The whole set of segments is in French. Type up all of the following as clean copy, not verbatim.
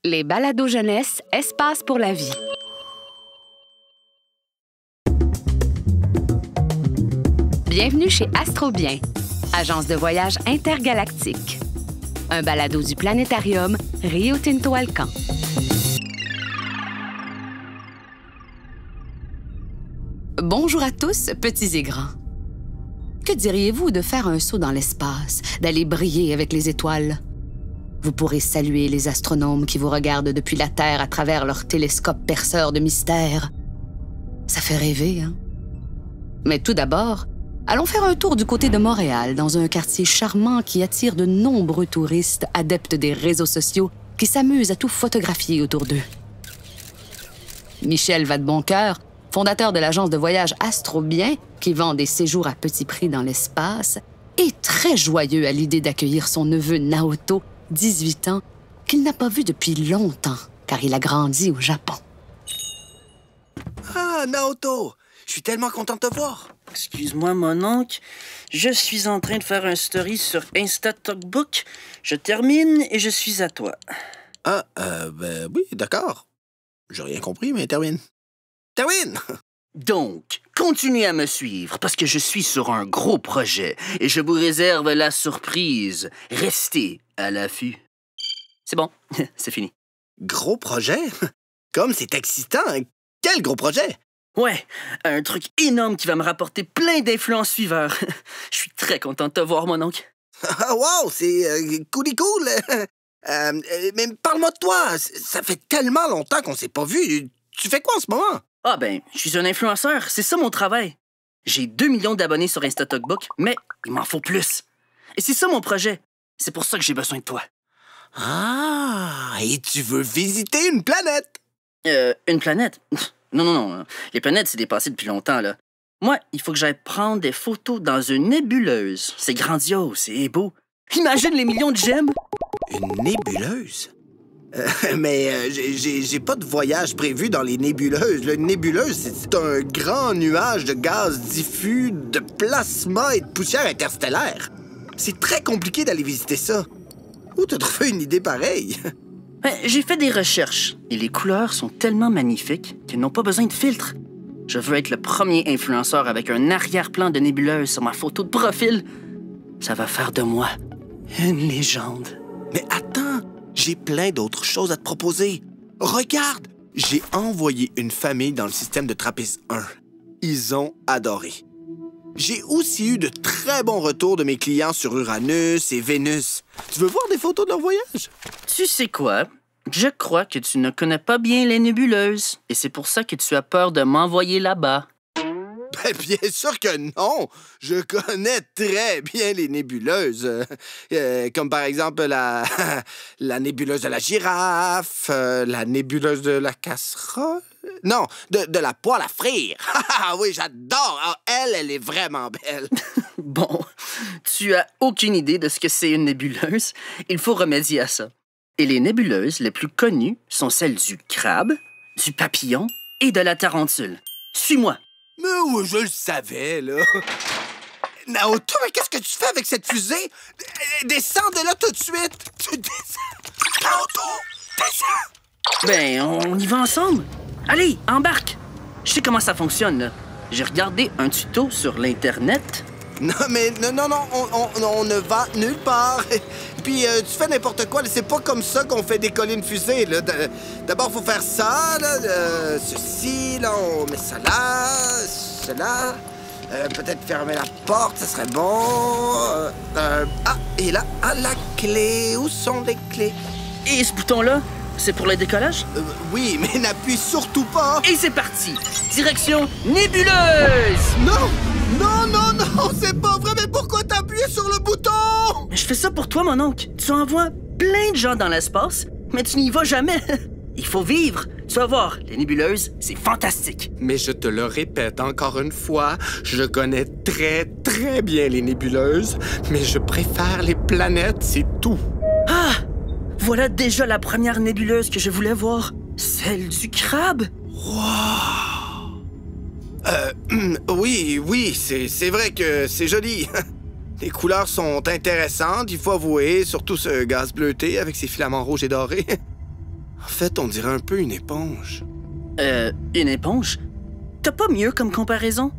Les balados jeunesse, espace pour la vie. Bienvenue chez Astrobien, agence de voyage intergalactique. Un balado du planétarium Rio Tinto Alcan. Bonjour à tous, petits et grands. Que diriez-vous de faire un saut dans l'espace, d'aller briller avec les étoiles? Vous pourrez saluer les astronomes qui vous regardent depuis la Terre à travers leurs télescopes perceurs de mystères. Ça fait rêver, hein? Mais tout d'abord, allons faire un tour du côté de Montréal, dans un quartier charmant qui attire de nombreux touristes adeptes des réseaux sociaux qui s'amusent à tout photographier autour d'eux. Michel Vadeboncoeur, fondateur de l'agence de voyage Astrobien, qui vend des séjours à petit prix dans l'espace, est très joyeux à l'idée d'accueillir son neveu Naoto, 18 ans, qu'il n'a pas vu depuis longtemps, car il a grandi au Japon. Ah, Naoto! Je suis tellement content de te voir! Excuse-moi, mon oncle. Je suis en train de faire un story sur Insta Talkbook. Je termine et je suis à toi. Ah, ben oui, d'accord. J'ai rien compris, mais termine. Termine! Donc, continuez à me suivre parce que je suis sur un gros projet et je vous réserve la surprise. Restez à l'affût. C'est bon, c'est fini. Gros projet? Comme c'est excitant! Quel gros projet? Ouais, un truc énorme qui va me rapporter plein d'influents suiveurs. Je suis très content de te voir, mon oncle. Ah, wow, c'est cool. Mais parle-moi de toi. Ça fait tellement longtemps qu'on s'est pas vu. Tu fais quoi en ce moment? Ah ben, je suis un influenceur, c'est ça mon travail. J'ai 2 millions d'abonnés sur Insta Talkbook, mais il m'en faut plus. Et c'est ça mon projet. C'est pour ça que j'ai besoin de toi. Ah, et tu veux visiter une planète? Une planète? Non. Les planètes, c'est dépassé depuis longtemps, là. Moi, il faut que j'aille prendre des photos dans une nébuleuse. C'est grandiose, c'est beau. Imagine les millions de j'aime. Une nébuleuse? Mais j'ai pas de voyage prévu dans les nébuleuses. Une nébuleuse, c'est un grand nuage de gaz diffus, de plasma et de poussière interstellaire. C'est très compliqué d'aller visiter ça. Où t'as trouvé une idée pareille? J'ai fait des recherches et les couleurs sont tellement magnifiques qu'elles n'ont pas besoin de filtre. Je veux être le premier influenceur avec un arrière-plan de nébuleuse sur ma photo de profil. Ça va faire de moi une légende. Mais attends, j'ai plein d'autres choses à te proposer. Regarde, j'ai envoyé une famille dans le système de TRAPPIST 1. Ils ont adoré. J'ai aussi eu de très bons retours de mes clients sur Uranus et Vénus. Tu veux voir des photos de leur voyage? Tu sais quoi? Je crois que tu ne connais pas bien les nébuleuses. Et c'est pour ça que tu as peur de m'envoyer là-bas. Ben, bien sûr que non! Je connais très bien les nébuleuses. Comme par exemple la nébuleuse de la girafe, la nébuleuse de la casserole. Non, de la poêle à frire. Ah oui, j'adore! Ah, elle est vraiment belle. Bon, tu as aucune idée de ce que c'est une nébuleuse. Il faut remédier à ça. Et les nébuleuses les plus connues sont celles du crabe, du papillon et de la tarentule. Suis-moi. Mais oui, je le savais, là. Naoto, mais qu'est-ce que tu fais avec cette fusée? Descends de là tout de suite! Tu descends! Naoto, descends! Ben, on y va ensemble. Allez, embarque. Je sais comment ça fonctionne, là. J'ai regardé un tuto sur l'Internet. Non, mais non, on ne va nulle part. Puis, tu fais n'importe quoi. C'est pas comme ça qu'on fait décoller une fusée, là. D'abord, faut faire ça, là. Ceci, là, on met ça là. Cela. Peut-être fermer la porte, ça serait bon. Et là, la clé. Où sont les clés? Et ce bouton-là, c'est pour le décollage? Oui, mais n'appuie surtout pas. Et c'est parti. Direction nébuleuse. Non, c'est pas vrai. Mais pourquoi t'as appuyé sur le bouton? Mais je fais ça pour toi, mon oncle. Tu envoies plein de gens dans l'espace, mais tu n'y vas jamais. Il faut vivre. Tu vas voir, les nébuleuses, c'est fantastique. Mais je te le répète encore une fois, je connais très, très bien les nébuleuses, mais je préfère les planètes, c'est tout. Ah! Voilà déjà la première nébuleuse que je voulais voir. Celle du crabe. Wow! Oui, c'est vrai que c'est joli. Les couleurs sont intéressantes, il faut avouer, surtout ce gaz bleuté avec ses filaments rouges et dorés. En fait, on dirait un peu une éponge. Une éponge? T'as pas mieux comme comparaison?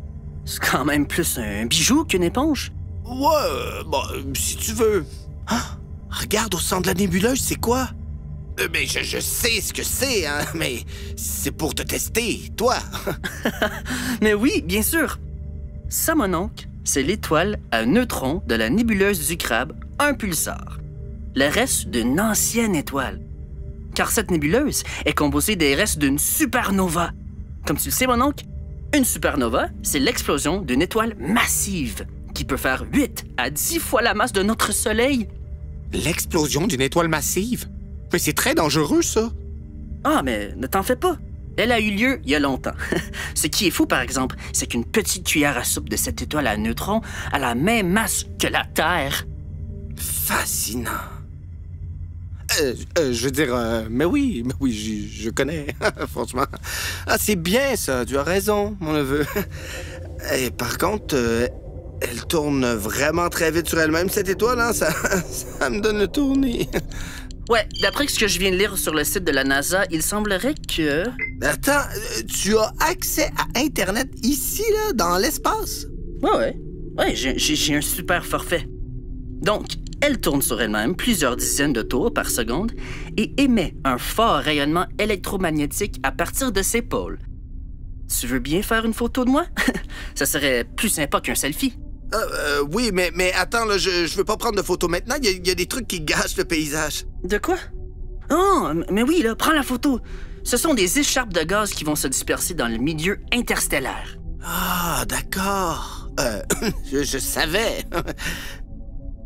C'est quand même plus un bijou qu'une éponge. Ouais, bon, si tu veux. Ah, regarde au centre de la nébuleuse, c'est quoi? Mais je sais ce que c'est, hein, mais c'est pour te tester, toi. Mais oui, bien sûr. Ça, mon oncle, c'est l'étoile à neutrons de la nébuleuse du Crabe, un pulsar. Le reste d'une ancienne étoile. Car cette nébuleuse est composée des restes d'une supernova. Comme tu le sais, mon oncle, une supernova, c'est l'explosion d'une étoile massive qui peut faire 8 à 10 fois la masse de notre Soleil. L'explosion d'une étoile massive? Mais c'est très dangereux, ça. Ah, mais ne t'en fais pas. Elle a eu lieu il y a longtemps. Ce qui est fou, par exemple, c'est qu'une petite cuillère à soupe de cette étoile à neutrons a la même masse que la Terre. Fascinant. Je veux dire, mais oui, je connais, franchement. Ah, c'est bien, ça, tu as raison, mon neveu. Et par contre, elle tourne vraiment très vite sur elle-même, cette étoile, hein? Ça me donne le tournis. Ouais, d'après ce que je viens de lire sur le site de la NASA, il semblerait que... Attends, tu as accès à Internet ici, là, dans l'espace? Ouais, j'ai un super forfait. Donc, elle tourne sur elle-même plusieurs dizaines de tours par seconde et émet un fort rayonnement électromagnétique à partir de ses pôles. Tu veux bien faire une photo de moi? Ça serait plus sympa qu'un selfie. Oui, mais attends, là, je veux pas prendre de photos maintenant. Il y a des trucs qui gâchent le paysage. De quoi? Oh, mais oui, là, prends la photo. Ce sont des écharpes de gaz qui vont se disperser dans le milieu interstellaire. Ah, d'accord. Je savais.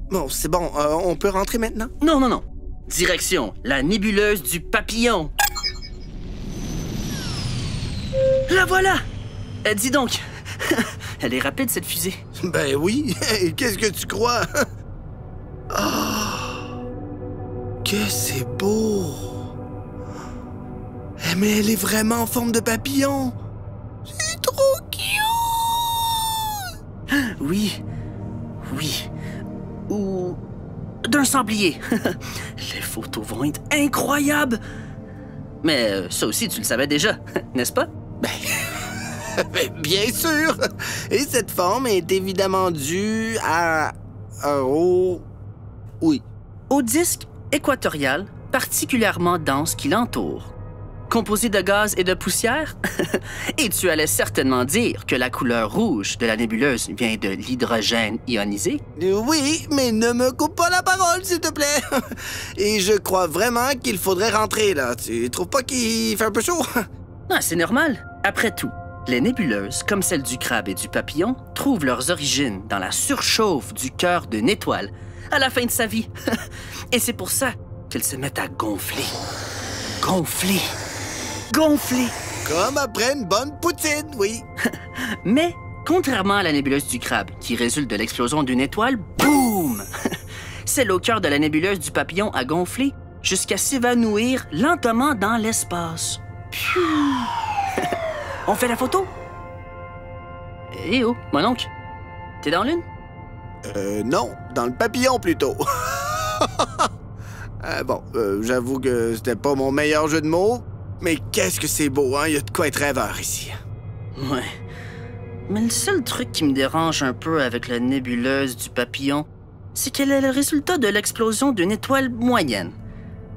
Bon, c'est bon. On peut rentrer maintenant? Non. Direction la nébuleuse du Papillon. La voilà! Dis donc, elle est rapide, cette fusée. Ben oui. Qu'est-ce que tu crois? Oh, que c'est beau. Mais elle est vraiment en forme de papillon. C'est trop cute. Oui. Ou d'un sanglier. Les photos vont être incroyables. Mais ça aussi, tu le savais déjà, n'est-ce pas? Ben, bien sûr. Et cette forme est évidemment due au disque équatorial particulièrement dense qui l'entoure. Composé de gaz et de poussière? Et tu allais certainement dire que la couleur rouge de la nébuleuse vient de l'hydrogène ionisé? Oui, mais ne me coupe pas la parole, s'il te plaît. Et je crois vraiment qu'il faudrait rentrer, là. Tu trouves pas qu'il fait un peu chaud? Ah, c'est normal. Après tout, les nébuleuses, comme celle du Crabe et du Papillon, trouvent leurs origines dans la surchauffe du cœur d'une étoile à la fin de sa vie. Et c'est pour ça qu'elles se mettent à gonfler. Gonfler. Comme après une bonne poutine, oui. Mais, contrairement à la nébuleuse du Crabe, qui résulte de l'explosion d'une étoile, boum! Celle au cœur de la nébuleuse du Papillon a gonflé jusqu'à s'évanouir lentement dans l'espace. On fait la photo? Eh oh, mon oncle, t'es dans l'une? Non, dans le papillon plutôt. J'avoue que c'était pas mon meilleur jeu de mots, mais qu'est-ce que c'est beau, hein? Il y a de quoi être rêveur ici. Ouais. Mais le seul truc qui me dérange un peu avec la nébuleuse du Papillon, c'est qu'elle est le résultat de l'explosion d'une étoile moyenne.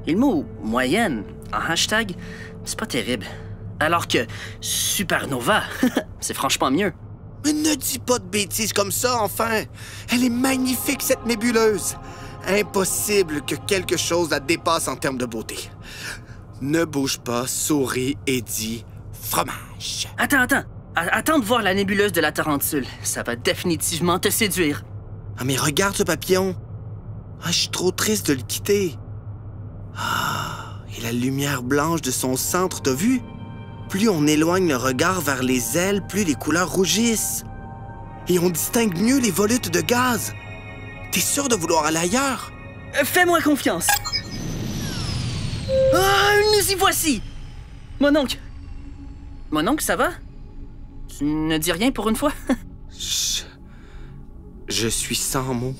Et le mot « moyenne » en hashtag, c'est pas terrible. Alors que supernova, c'est franchement mieux. Mais ne dis pas de bêtises comme ça, enfin! Elle est magnifique, cette nébuleuse! Impossible que quelque chose la dépasse en termes de beauté. Ne bouge pas, souris et dis « fromage ». Attends de voir la nébuleuse de la Tarentule. Ça va définitivement te séduire. Ah, mais regarde ce papillon. Ah, je suis trop triste de le quitter. Ah, et la lumière blanche de son centre, t'as vu? Plus on éloigne le regard vers les ailes, plus les couleurs rougissent. Et on distingue mieux les volutes de gaz. T'es sûr de vouloir aller ailleurs? Fais-moi confiance. Ah, nous y voici! Mon oncle, ça va? Tu ne dis rien pour une fois? Je suis sans mots.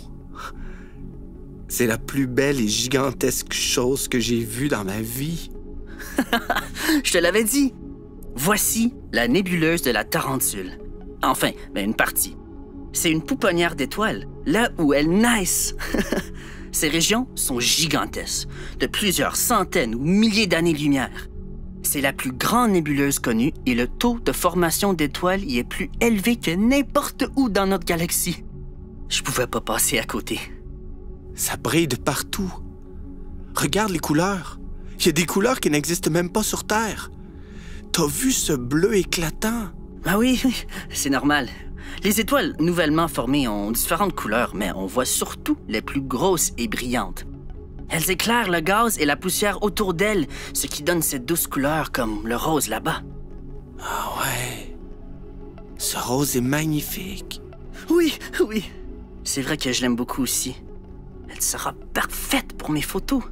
C'est la plus belle et gigantesque chose que j'ai vue dans ma vie. Je te l'avais dit. Voici la nébuleuse de la Tarentule. Enfin, une partie. C'est une pouponnière d'étoiles, là où elles naissent. Ces régions sont gigantesques, de plusieurs centaines ou milliers d'années-lumière. C'est la plus grande nébuleuse connue et le taux de formation d'étoiles y est plus élevé que n'importe où dans notre galaxie. Je pouvais pas passer à côté. Ça brille de partout. Regarde les couleurs. Il y a des couleurs qui n'existent même pas sur Terre. T'as vu ce bleu éclatant? Ah oui, c'est normal. Les étoiles nouvellement formées ont différentes couleurs, mais on voit surtout les plus grosses et brillantes. Elles éclairent le gaz et la poussière autour d'elles, ce qui donne cette douce couleur comme le rose là-bas. Ah ouais. Ce rose est magnifique. Oui. C'est vrai que je l'aime beaucoup aussi. Elle sera parfaite pour mes photos.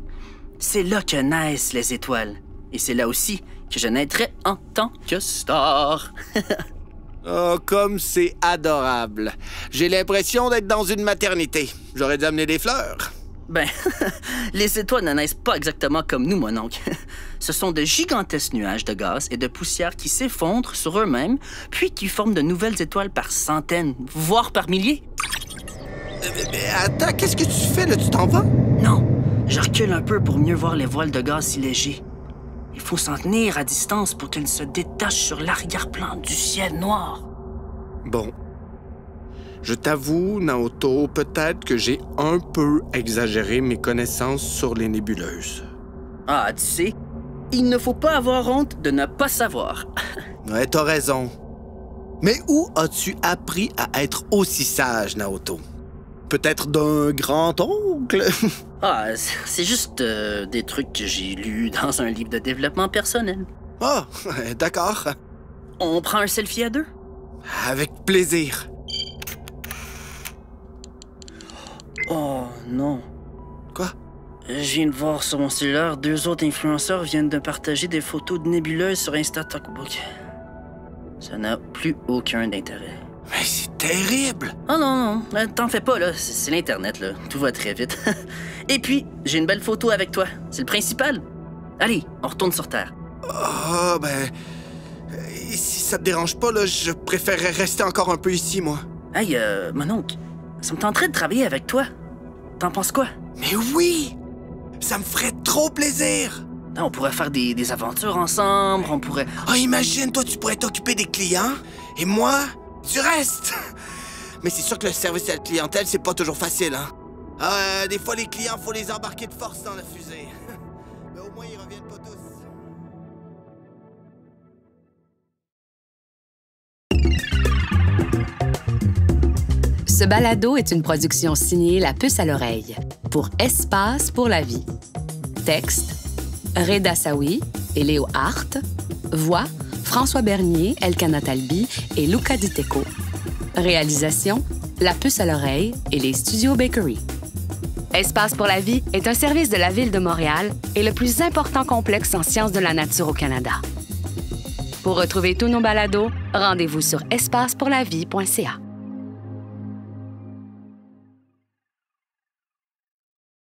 C'est là que naissent les étoiles. Et c'est là aussi que je naîtrai en tant que star. Oh, comme c'est adorable. J'ai l'impression d'être dans une maternité. J'aurais dû amener des fleurs. Les étoiles ne naissent pas exactement comme nous, mon oncle. Ce sont de gigantesques nuages de gaz et de poussière qui s'effondrent sur eux-mêmes, puis qui forment de nouvelles étoiles par centaines, voire par milliers. Attends, qu'est-ce que tu fais, là? Tu t'en vas? Non, je recule un peu pour mieux voir les voiles de gaz si légers. Il faut s'en tenir à distance pour qu'elles se détachent sur l'arrière-plan du ciel noir. Bon. Je t'avoue, Naoto, peut-être que j'ai un peu exagéré mes connaissances sur les nébuleuses. Ah, tu sais, il ne faut pas avoir honte de ne pas savoir. Ouais, t'as raison. Mais où as-tu appris à être aussi sage, Naoto? Peut-être d'un grand-oncle? Ah, c'est juste des trucs que j'ai lus dans un livre de développement personnel. Ah, d'accord. On prend un selfie à deux? Avec plaisir. Oh non. Quoi? Je viens de voir sur mon cellulaire, 2 autres influenceurs viennent de partager des photos de nébuleuses sur Insta Talkbook. Ça n'a plus aucun intérêt. Mais c'est terrible! Oh non, t'en fais pas, là. C'est l'Internet, là. Tout va très vite. Et puis, j'ai une belle photo avec toi. C'est le principal. Allez, on retourne sur Terre. Ah, si ça te dérange pas, là, je préférerais rester encore un peu ici, moi. Hey, mon oncle, ça me tenterait de travailler avec toi. T'en penses quoi? Mais oui! Ça me ferait trop plaisir! On pourrait faire des aventures ensemble, on pourrait... Ah, imagine, toi, tu pourrais t'occuper des clients, et moi, tu restes! Mais c'est sûr que le service à la clientèle, c'est pas toujours facile, hein? Ah, des fois, les clients, faut les embarquer de force dans la fusée. Mais au moins, ils reviennent pas tous. Ce balado est une production signée La Puce à l'oreille pour Espace pour la vie. Texte, Reda Saoui et Léo Hart. Voix, François Bernier, Elkana Talbi et Luca Di Teco. Réalisation, La Puce à l'oreille et les Studios Bakery. Espace pour la vie est un service de la Ville de Montréal et le plus important complexe en sciences de la nature au Canada. Pour retrouver tous nos balados, rendez-vous sur espacepourlavie.ca.